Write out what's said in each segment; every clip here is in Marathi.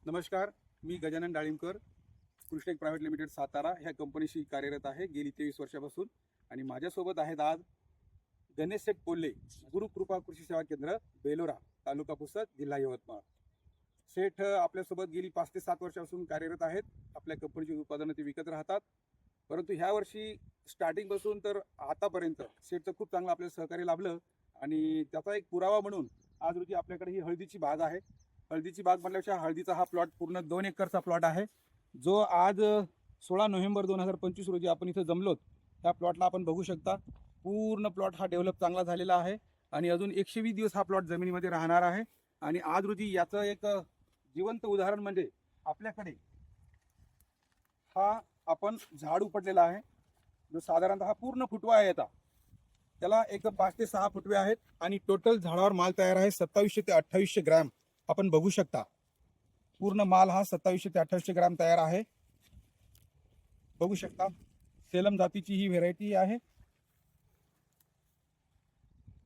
नमस्कार, मी गजानन डाळिंबकर, कृष्णेक प्रायव्हेट लिमिटेड सातारा ह्या कंपनीशी कार्यरत आहे गेली 23 वर्षापासून. आणि माझ्यासोबत आहेत आज गणेश शेठ कोल्हे, गुरुकृपा कृषी सेवा केंद्र, बेलोरा, तालुका पुसद, जिल्हा यवतमाळ. शेठ आपल्यासोबत गेली 5 ते 7 वर्षापासून कार्यरत आहेत. आपल्या कंपनीची उत्पादनं ते विकत राहतात. परंतु ह्या वर्षी स्टार्टिंगपासून तर आतापर्यंत शेठचं खूप चांगलं आपल्याला सहकार्य लाभलं. आणि त्याचा एक पुरावा म्हणून आज रोजी आपल्याकडे ही हळदीची बाग आहे. हळदीची बाग म्हटल्यापेक्षा हळदीचा हा प्लॉट पूर्ण 2 एकरचा प्लॉट आहे, जो आज 16 नोव्हेंबर 2025 रोजी आपण इथं जमलोत. त्या प्लॉटला आपण बघू शकता, पूर्ण प्लॉट हा डेव्हलप चांगला झालेला आहे आणि अजून 120 दिवस हा प्लॉट जमिनीमध्ये राहणार आहे. आणि आज रोजी याचं एक जिवंत उदाहरण म्हणजे आपल्याकडे हा आपण झाड उपटलेला आहे, जो साधारणतः पूर्ण फुटवा आहे. आता त्याला एक 5 ते 6 फुटवे आहेत आणि टोटल झाडावर माल तयार आहे 2700 ते 2800 ग्रॅम. आपण बघू शकता, पूर्ण माल हा 2700 ते 2800 ग्रॅम तयार आहे. बघू शकता, सेलम जातीची ही व्हेरायटी आहे.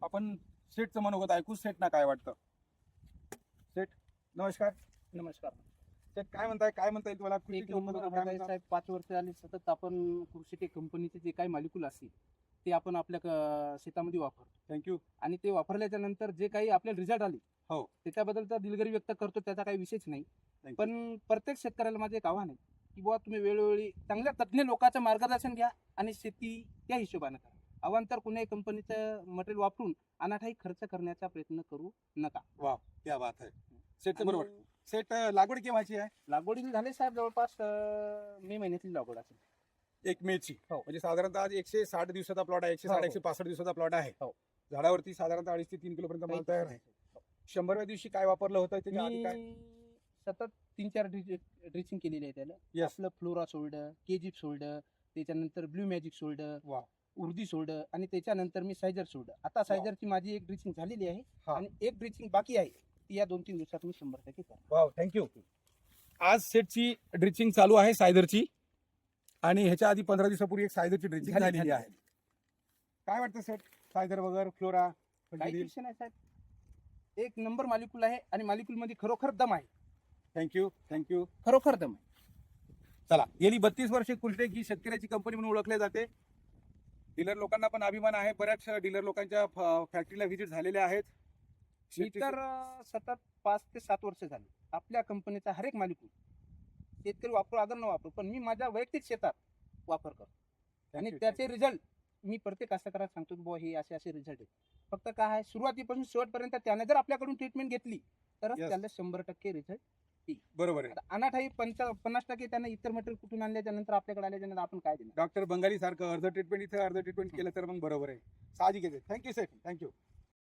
आपण सेठचं मनोगत ऐकू. सेठ ना काय वाटतं? सेठ नमस्कार. नमस्कार. सेठ काय म्हणता येईल तुम्हाला? एक नंबर आहे साहेब. 5 वर्ष झाली सतत आपण कृषीटेक कंपनीचे जे काही मॉलिक्यूल असतील ते आपण आपल्या शेतामध्ये वापरतो. थँक्यू. आणि ते वापरल्याच्या नंतर जे काही आपल्याला रिझल्ट आले हो, त्याच्याबद्दल तर दिलगिरी व्यक्त करतो, त्याचा काही विषयच नाही. Thank you. पण प्रत्येक शेतकऱ्याला माझं एक आव्हान आहे की बुवा तुम्ही वेळोवेळी चांगल्या तज्ज्ञ लोकांचं मार्गदर्शन घ्या आणि शेती त्या हिशोबाने करा. आव्हान तर कुणाही कंपनीचं मटेरियल वापरून अनाठाई खर्च करण्याचा प्रयत्न करू नका. वा, क्या बात आहे. सेठचं आणि बरोबर. सेठ लागवड केव्हाची आहे? लागवडीला झाले साहेब जवळपास मे महिन्यातली लागवड असेल. 1 मेची. हो. म्हणजे साधारणतः आज 160 दिवसाचा प्लॉट आहे. 160 हो. 165 दिवसाचा प्लॉट आहे. हो. झाडावरती साधारणतः 2.5 ते 3 किलोपर्यंत माल तयार आहे. 100व्या दिवशी काय वापरलं होतं त्याच्या आधी काय? मी सतत 3-4 ड्रिचिंग केलेली आहे त्याला. Yes. आपलं फ्लोरा सोल्डर, केजिप सोल्डर, त्याच्यानंतर ब्ल्यू मॅजिक सोल्डर, वा. उर्दी सोल्डर आणि त्याच्यानंतर मी सायझर सोल्डर. आता सायझरची माझी एक ड्रिचिंग झालेली आहे हा. आणि एक ड्रिचिंग बाकी आहे, ती या 2-3 दिवसात मी 100% करणार. Wow, thank you. आज सेटची ड्रिचिंग चालू आहे सायझरची, आणि ह्याच्या आधी 15 दिवसापूर्वी एक सायझरची ड्रिचिंग झालेली आहे. काय वाटतं सेट? सायझर वगैरे फ्लोरा काही विषय नाही साहेब, एक नंबर मालिक्यूल आहे आणि मालिक्यूल मध्ये खरोखर दम आहे. थँक्यू. खरोखर दम आहे. चला, गेली 32 वर्षे कृषीटेक ही शेतकऱ्याची कंपनी म्हणून ओळखली जाते. डीलर लोकांना पण अभिमान आहे. बऱ्याच डीलर लोकांच्या फॅक्टरीला व्हिजिट झालेल्या आहेत. मी तर सतत 5 ते 7 वर्ष झाली आपल्या कंपनीचा हर एक मालिक्यूल शेतकरी वापरू अगर न वापरू, पण मी माझ्या वैयक्तिक शेतात वापर करतो आणि त्याचे रिझल्ट मी प्रत्येक कास्तकाराला सांगतो की बुवा हे असे असे रिझल्ट आहेत. फक्त काय आहे, सुरुवातीपासून शेवटपर्यंत त्याने जर आपल्याकडून ट्रीटमेंट घेतली तरच Yes. त्याला 100% रिझल्ट. बरोबर आहे. अनाठाई 50% त्याने इतर मटेरियल कुठून आणल्याच्या नंतर आपल्याकडे आल्याच्या नंतर आपण काय देणार? डॉक्टर बंगाली सारखं अर्ध ट्रीटमेंट इथं अर्ध ट्रीटमेंट केलं तर मग बरोबर आहे. साहजिक आहे. थँक्यू सेठ. थँक्यू.